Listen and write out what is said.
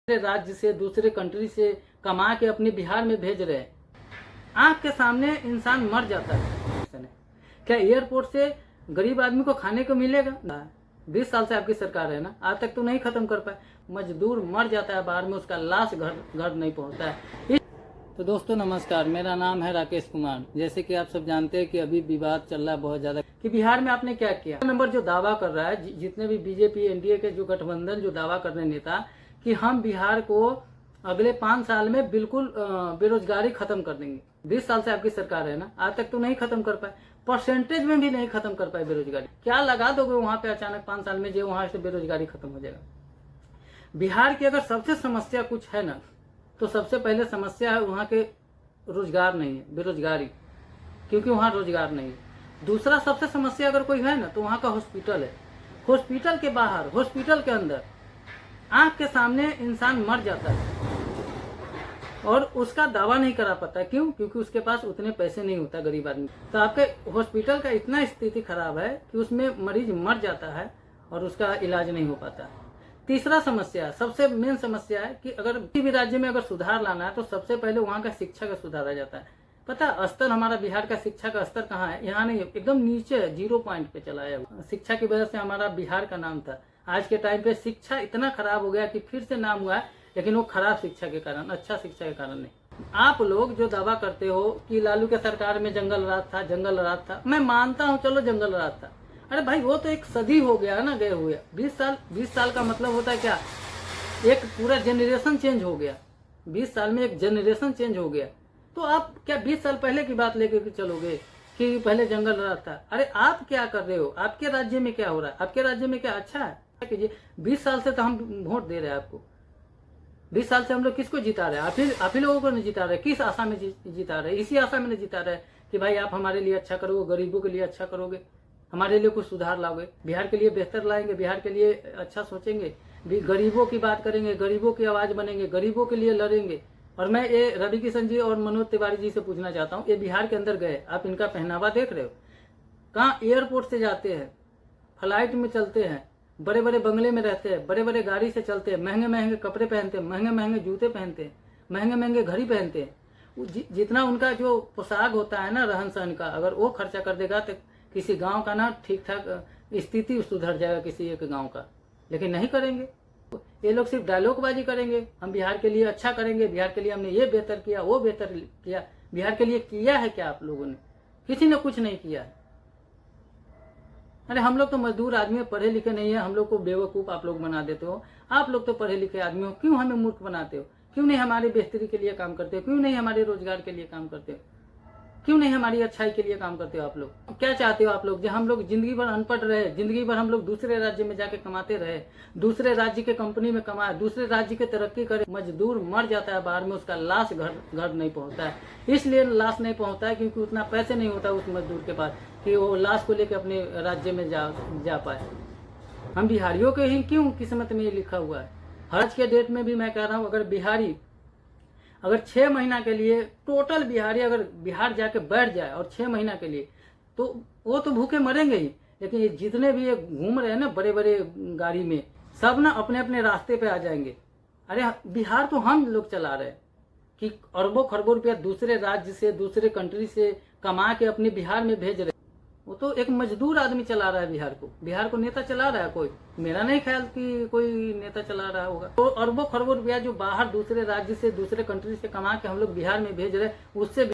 दूसरे राज्य से दूसरे कंट्री से कमा के अपने बिहार में भेज रहे हैं। आंख के सामने इंसान मर जाता है। क्या एयरपोर्ट से गरीब आदमी को खाने को मिलेगा? 20 साल से आपकी सरकार है ना, आज तक तो नहीं खत्म कर पाए। मजदूर मर जाता है बाहर में, उसका लाश घर नहीं पहुंचता है। तो दोस्तों नमस्कार, मेरा नाम है राकेश कुमार। जैसे कि आप सब जानते हैं कि अभी विवाद चल रहा है बहुत ज्यादा कि बिहार में आपने क्या किया। नंबर जो दावा कर रहा है, जितने भी बीजेपी एनडीए के जो गठबंधन जो दावा कर रहे नेता कि हम बिहार को अगले 5 साल में बिल्कुल बेरोजगारी खत्म कर देंगे। 20 साल से आपकी सरकार है ना, आज तक तो नहीं खत्म कर पाए, परसेंटेज में भी नहीं खत्म कर पाए बेरोजगारी। क्या लगा दोगे वहां पे अचानक 5 साल में जो वहां से बेरोजगारी खत्म हो जाएगा? बिहार की अगर सबसे समस्या कुछ है ना, तो सबसे पहले समस्या है वहाँ के रोजगार नहीं है, बेरोजगारी, क्योंकि वहाँ रोजगार नहीं है। दूसरा सबसे समस्या अगर कोई है ना, तो वहाँ का हॉस्पिटल है। हॉस्पिटल के बाहर, हॉस्पिटल के अंदर आंख के सामने इंसान मर जाता है और उसका दावा नहीं करा पाता। क्यों? क्योंकि उसके पास उतने पैसे नहीं होता गरीब आदमी। तो आपके हॉस्पिटल का इतना स्थिति खराब है कि उसमें मरीज मर जाता है और उसका इलाज नहीं हो पाता। तीसरा समस्या, सबसे मेन समस्या है कि अगर किसी भी राज्य में अगर सुधार लाना है तो सबसे पहले वहाँ का शिक्षा का सुधारा जाता है। पता स्तर हमारा बिहार का शिक्षा का स्तर कहाँ है? यहाँ नहीं, एकदम नीचे 0 पॉइंट पे चला है। शिक्षा की वजह से हमारा बिहार का नाम था। आज के टाइम पे शिक्षा इतना खराब हो गया कि फिर से नाम हुआ है, लेकिन वो खराब शिक्षा के कारण, अच्छा शिक्षा के कारण नहीं। आप लोग जो दावा करते हो कि लालू के सरकार में जंगल राज था, जंगल राज था, मैं मानता हूँ, चलो जंगल राज था। अरे भाई वो तो एक सदी हो गया ना गए हुए। 20 साल का मतलब होता है क्या? एक पूरा जनरेशन चेंज हो गया। 20 साल में एक जनरेशन चेंज हो गया। तो आप क्या 20 साल पहले की बात लेके चलोगे कि पहले जंगल राज था? अरे आप क्या कर रहे हो? आपके राज्य में क्या हो रहा है? आपके राज्य में क्या अच्छा है? कीजिए, 20 साल से तो हम वोट दे रहे हैं आपको। 20 साल से हम लोग किसको जिता रहे हैं? आप ही लोगों को नहीं जिता रहे। किस आशा में जिता रहे? इसी आशा में नहीं जिता रहे कि भाई आप हमारे लिए अच्छा करोगे, गरीबों के लिए अच्छा करोगे, हमारे लिए कुछ सुधार लाओगे, बिहार के लिए बेहतर लाएंगे, बिहार के लिए अच्छा सोचेंगे, गरीबों की बात करेंगे, गरीबों की आवाज बनेंगे, गरीबों के लिए लड़ेंगे। और मैं ये रवि किशन जी और मनोज तिवारी जी से पूछना चाहता हूँ, ये बिहार के अंदर गए, आप इनका पहनावा देख रहे हो? कहाँ एयरपोर्ट से जाते हैं, फ्लाइट में चलते हैं, बड़े बड़े बंगले में रहते हैं, बड़े बड़े गाड़ी से चलते हैं, महंगे महंगे कपड़े पहनते हैं, महंगे महंगे जूते पहनते हैं, महंगे महंगे घड़ी पहनते हैं। जितना उनका जो पोशाक होता है ना, रहन सहन का, अगर वो खर्चा कर देगा तो किसी गांव का ना ठीक ठाक स्थिति सुधर जाएगा किसी एक गांव का। लेकिन नहीं करेंगे, ये लोग सिर्फ डायलॉगबाजी करेंगे। हम बिहार के लिए अच्छा करेंगे, बिहार के लिए हमने ये बेहतर किया, वो बेहतर किया। बिहार के लिए किया है क्या आप लोगों ने? किसी ने कुछ नहीं किया है। अरे हम लोग तो मजदूर आदमी, पढ़े लिखे नहीं है, हम लोग को बेवकूफ आप लोग बना देते हो। आप लोग तो पढ़े लिखे आदमी हो, क्यों हमें मूर्ख बनाते हो? क्यों नहीं हमारी बेहतरी के लिए काम करते हो? क्यों नहीं हमारे रोजगार के लिए काम करते हो? क्यों नहीं हमारी अच्छाई के लिए काम करते हो? आप लोग क्या चाहते हो? आप लोग जो हम लोग जिंदगी भर अनपढ़ रहे, जिंदगी भर हम लोग दूसरे राज्य में जाके कमाते रहे, दूसरे राज्य के कंपनी में कमाए, दूसरे राज्य के तरक्की करे, मजदूर मर जाता है बाहर में, उसका लाश घर नहीं पहुंचता है। इसलिए लाश नहीं पहुंचता है क्योंकि उतना पैसे नहीं होता उस मजदूर के पास कि वो लाश को लेकर अपने राज्य में जा पाए। हम बिहारियों के ही क्यों किस्मत में ये लिखा हुआ है? आज के डेट में भी मैं कह रहा हूँ, अगर 6 महीना के लिए टोटल बिहारी अगर बिहार जाके बैठ जाए और 6 महीना के लिए, तो वो तो भूखे मरेंगे ही। लेकिन ये जितने भी ये घूम रहे हैं ना बड़े बड़े गाड़ी में, सब ना अपने अपने रास्ते पे आ जाएंगे। अरे बिहार तो हम लोग चला रहे हैं कि अरबों खरबों रुपया दूसरे राज्य से दूसरे कंट्री से कमा के अपने बिहार में भेज रहे। वो तो एक मजदूर आदमी चला रहा है बिहार को नेता चला रहा है कोई? मेरा नहीं ख्याल कि कोई नेता चला रहा होगा। तो अरबों खरबों रुपया जो बाहर दूसरे राज्य से दूसरे कंट्री से कमा के हम लोग बिहार में भेज रहे, उससे